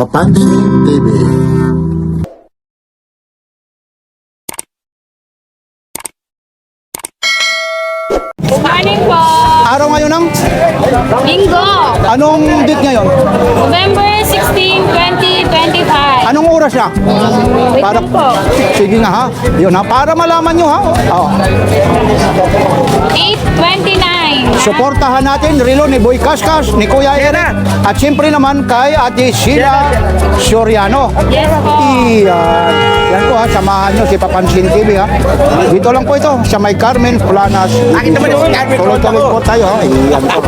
Papansin TV. Good morning po. Araw ngayon ng Linggo. anong date ngayon? November 16, 2025. Anong oras na? Wait lang po. Sige nga ha. Yun ha. Para malaman nyo ha. Oh. 8:29. Suportahan natin Rilo ni Boy Kaskas, ni Kuya Eric, at siyempre naman kay Ate Sheila Soriano. Yes po. Iyan. Yan po ha. Samahan nyo si Papansin TV ha. Dito lang po ito sa may Carmen Planas. Tuloy-tuloy po tayo ha. Iyan po.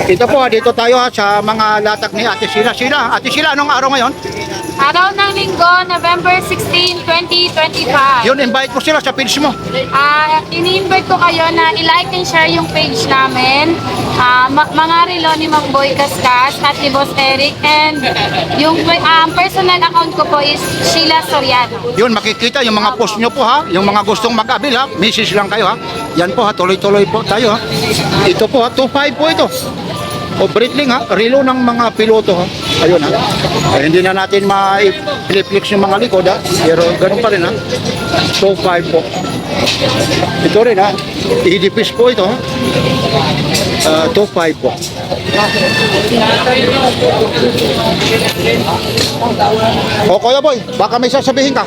Ito po ha. Dito tayo ha sa mga latag ni Ate Sheila. Ate Sheila, anong araw ngayon? Araw ng Linggo, November 16, 2025. Yun, invite ko sila sa page mo. Ini-invite ko kayo na i-like and share yung page namin. Mga relo ni Mang Boy Kaskas at ni Boss Eric. And yung personal account ko po is Sheila Soriano. Yun, makikita yung mga post nyo po ha. Yung mga gustong mag-abil ha. Message lang kayo ha. Yan po ha. Tuloy-tuloy po tayo ha. Ito po ha. 2.5 po ito. O Breitling ha. Relo ng mga piloto ha. Ayun ha. Hindi na natin ma-flip-flex yung mga likod ha. Pero ganun pa rin ha. 2.5 po. Ito rin ha. Idipis po ito ha. 2.5 po. O Kuya Boy, baka may sasabihin ka.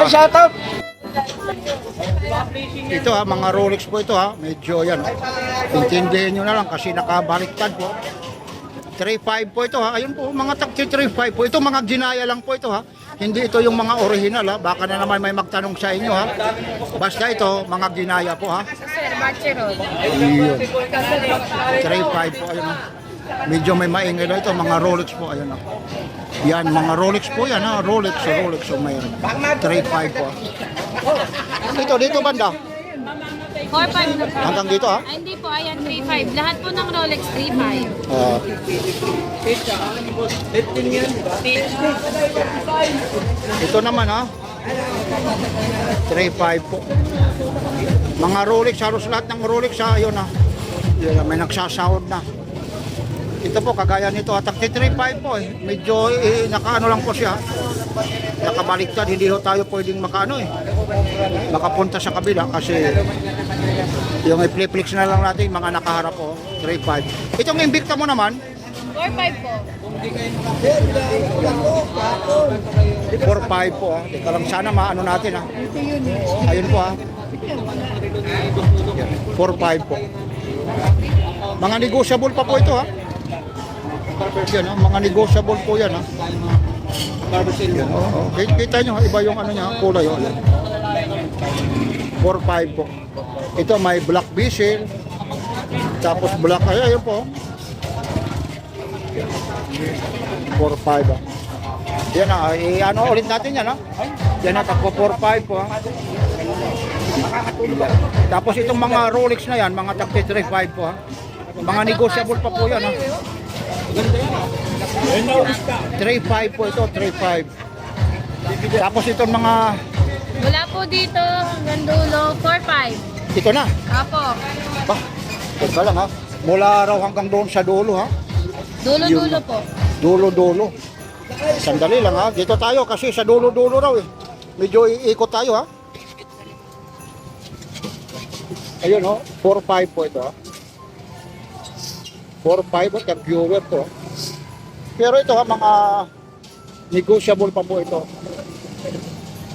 Shout out! Ito ha, mga Rolex po ito ha. Medyo yan. Intindihin nyo na lang kasi nakabaliktad po. 3.5 po ito ha. Ayun po, mga tagti 3.5 po. Ito mga ginaya lang po ito ha. Hindi ito yung mga original ha. Baka na naman may magtanong sa inyo ha. Basta ito, mga ginaya po ha. Sir, Bachero. Ayun. 3.5 po, ayun ha. Medyo may maingay na ito, mga Rolex po, ayun ha. Yan, mga Rolex po yan ha. Rolex o mayroon. 3.5 po ha. Dito banda. 4.5 na po. Hanggang dito ha. Ay, hindi po, ayan, 3.5. Lahat po ng Rolex, 3.5. Ito naman ha. 3.5 po. Mga Rolex, halos lahat ng Rolex ha. Ayun ha. Yan, may nagsasahod na. Ito po, kagaya nito, atak 3.5 po eh. Medyo nakaano lang po siya. Nakabaliktad, hindi ho tayo pwedeng makaano eh. Makapunta sa kabila kasi yung i-flip-flex na lang natin, mga nakaharap po, 3.5. Itong Invicta mo naman, 4.5 po. 4.5 po ha. Teka lang, sana maano natin ha. Ayun po ha. 4.5 po. Mga negotiable pa po ito ha. Yan ha, mga negotiable po yan ha. Yan, oh. Kita nyo ha, iba yung ano niya, kulay oh. 4.5 po. Ito may black bezel. Tapos black, ayun po. 4.5 ha. Yan ha, ano ulit natin yan ha. Yan ha, takpo 4.5 po ha. Tapos itong mga Rolex na yan, mga takti 3.5 po ha. Mga negotiable pa po yan ha. 3.5 po ito, 3.5. Tapos itong mga, Mula po dito hanggang dulo, 4.5. ito na. Apo. Ba, teka lang ha. Mula raw hanggang doon sa dulo ha. Dulo-dulo po. Dulo-dulo. Sandali lang ha. Dito tayo kasi sa dulo-dulo raw eh. Medyo iikot tayo ha. Ayun ho, 4.5 po ito ha. 4.5 at viewer to. Pero ito ha, mga negotiable pa po ito.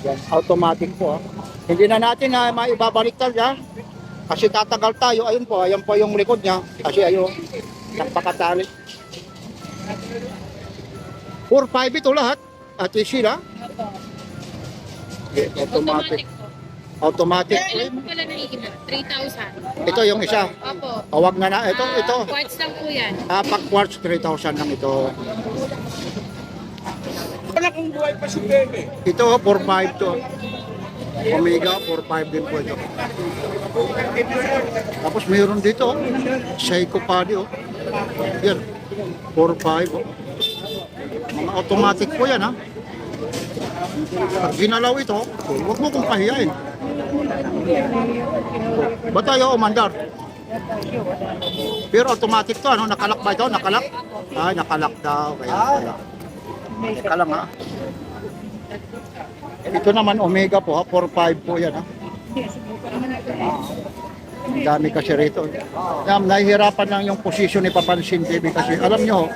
Yan, automatic po ha. Hindi na natin na maibabaliktad ha. Kasi tatagal tayo. Ayun po, ayan po yung likod niya. Kasi ayun, napakatali. 4.5 ito lahat. At sila. Okay, automatic. Automatic. Ilan po pala naiiba? 3,000. Ito yung isa. Opo. Awag na na. Ito. Quartz lang po yan. Pag quartz, 3,000 lang ito. Wala kung buhay pa si Bebe. Ito, 4.5 to. Omega, 4.5 din po ito. Tapos mayroon dito, Seiko Padi. Yan, 4.5. Mga automatic po yan ha. Pag ginalaw ito, huwag mo kong pahiyain. Ba tayo umandar? Pero automatic to, ano? Nakalak ba ito? Nakalak? Ah, nakalak daw. Kaya pala. Teka lang ha. Ito naman Omega po ha. 4.5 po yan ha. Ang dami kasi rito. Nahihirapan lang yung posisyon ni Papansin TV kasi alam nyo,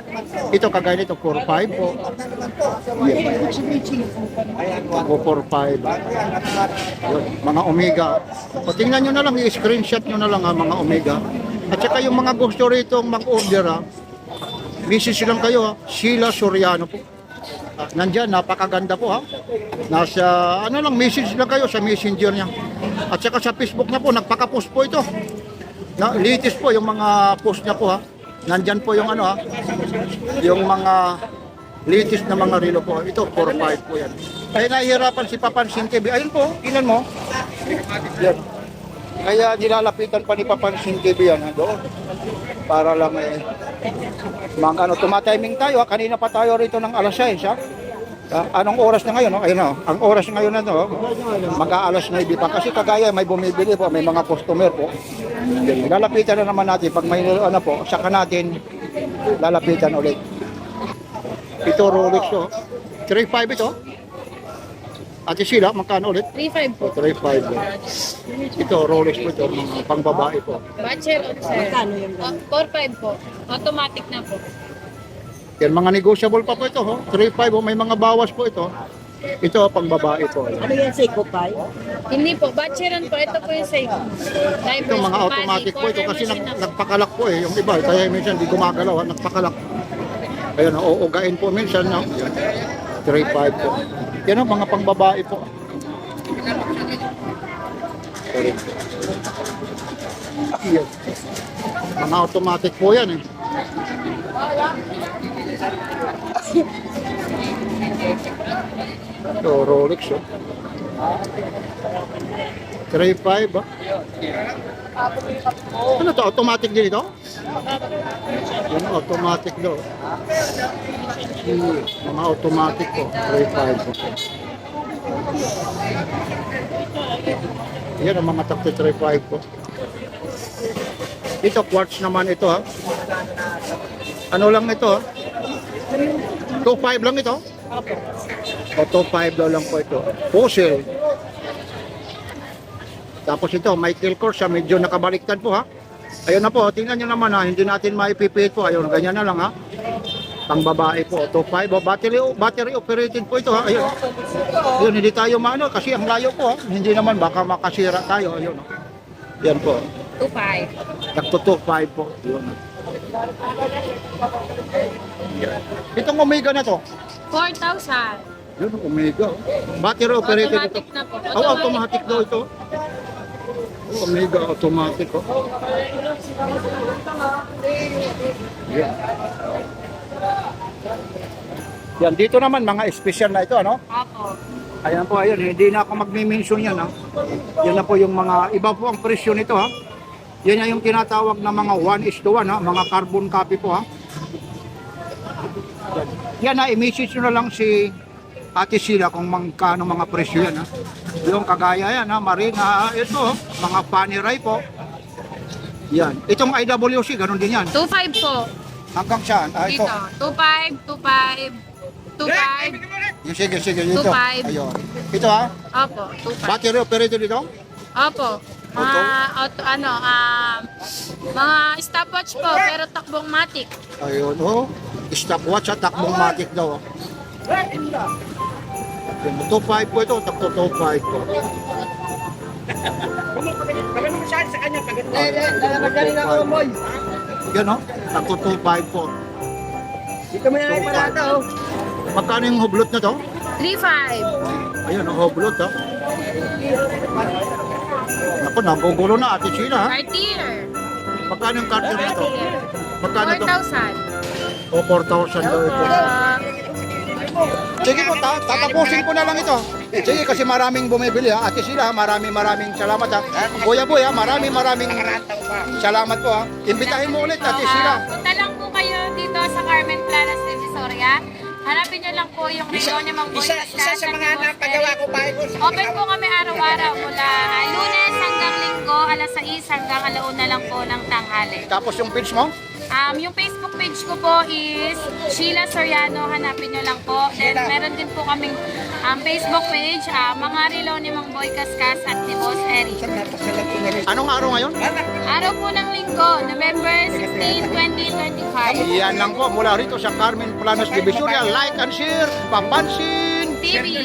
ito kagaya nito 4.5 po. O 4.5. Yun, mga Omega. O tingnan nyo na lang, i-screenshot nyo na lang ha, mga Omega. At saka yung mga gusto rito mag-order ha, message lang kayo ha, Sheila Soriano po. Nandyan, napakaganda po ha. Nasa, ano lang, message lang kayo sa messenger niya. At saka sa Facebook niya po, nagpaka-post po ito. Latest po yung mga post niya po ha. Nandyan po yung ano ha, yung mga latest na mga relo po. Ito, 4.5 po yan. Kaya nahihirapan si Papansin TV. Ayun po, ilan mo? Yan. Kaya nilalapitan pa ni Papansin TV yan ha, doon. Para lang tumatiming tayo ha. Kanina pa tayo rito ng alas 6 ha. Anong oras na ngayon? No? Ayun na, ang oras ngayon na to, mag-aalas 9 pa. Kasi kagaya may bumibili po, may mga customer po. Lalapitan na naman natin. Pag may ano po, saka natin lalapitan ulit. Ito Rolex to. 3.5 ito. Ate Sheila, magkano ulit? 3.5 po. 3.5. Ito Rolex po ito, mga pangbabae po. Batcher on sir. Magkano yun? 4.5 po. Automatic na po. Yan, mga negotiable pa po ito. Ho. 3.5, may mga bawas po ito. Ito, pang babae po. Ano yan, Seiko Pai? Hindi po. Batcheron po. Ito po yung Seiko. Ito, mga automatic po ito kasi nagpakalak po eh. Yung iba, kaya minsan di gumagalaw, nagpakalak. Ayun, uugain po minsan. No? 3.5 po. Yan ang mga pang babae po. Yan. Mga automatic po yan eh. Ito, Rolex oh. 3.5 ah. Ano to? Automatic din ito? Yan, automatic do. Mga automatic po. 3.5 po. Yan ang mga takto 3.5 po. Ito, quartz naman ito ha. Ano lang ito ha? 2.5 lang ito? O 2.5 daw lang po ito. Fossil. Tapos ito, Michael Kors, medyo nakabaliktad po ha. Ayun na po, tingnan nyo naman ha, hindi natin maipipit po. Ayun, ganyan na lang ha. Pang babae po, 2.5. Battery operated po ito ha. Ayun. Ayun, hindi tayo maano kasi ang layo po ha. Hindi naman, baka makasira tayo. Ayun. Yan po. 2.5. Nagto 2.5 po. Ayun. Itong Omega na to. 4,000. Yun, Omega. Battery operated ito. Automatic na po. Oh, automatic daw ito. Oh, Omega automatic. Oh. Yan. Yan, dito naman mga special na ito, ano? Ako. Ayan po, ayun, hindi na ako magmi-mention yan, ha? Yan na po yung mga, iba po ang presyo nito, ha? Yan na yung tinatawag na mga 1:1, ha? Mga carbon copy po, ha? Yan na, i-message nyo na lang si Ate Sheila kung magkano mga presyo yan, ha? Yung kagaya yan, ha? Marina, ito, mga Panerai po. Yan. Itong IWC, ganun din yan. 2.5 po. Hanggang saan? Ah, ito. Dito. 2.5. 2.5. Sige, dito. 2.5. Ayun. Ito, ha? Opo. 2.5. Battery operated ito? Opo. Mga stopwatch po, pero takbong matic. Ayun, oh. Stopwatch at takbong matic daw. Oh. 2.5 po ito, takto 2.5 po. Kami mo sa kanya, paganda. Magaling na ako, boy. Yan oh, takto 2.5 po. Dito mo na yung parata, oh. Magkano yung hublot na to? 3.5. Ayun, ang hublot oh. Naku, nagugulo na Ate Sheila ha. Cartier. Magkano yung Cartier na to? Cartier. Magkano to? 4,000. O, 4,000 daw ito. Sige po, tatapusin ko na lang ito. Sige, kasi maraming bumibili ha. Ate Sheila, maraming salamat ha. Kuya Boy ha, maraming salamat po ha. Imbitahin mo ulit Ate Sheila. Punta lang po kayo dito sa Carmen Planas de Visoria. Hanapin nyo lang po yung Rayon ni Mang Boy Isa sa mga napagawa ko pa ito. Open po kami araw-araw mula Lunes hanggang Linggo, alas 6 hanggang alauna lang po ng tanghali. Tapos yung page mo? Yung Facebook page ko po is Sheila Soriano, hanapin nyo lang po. Then meron din po kaming Facebook page, Mga Relo ni Mang Boy Kaskas at ni Boss Eric. Anong araw ngayon? Araw po ng linggo, November 16, 2025. Yan lang po mula rito sa Carmen Planas Divisoria. Like and share, papansin! TV.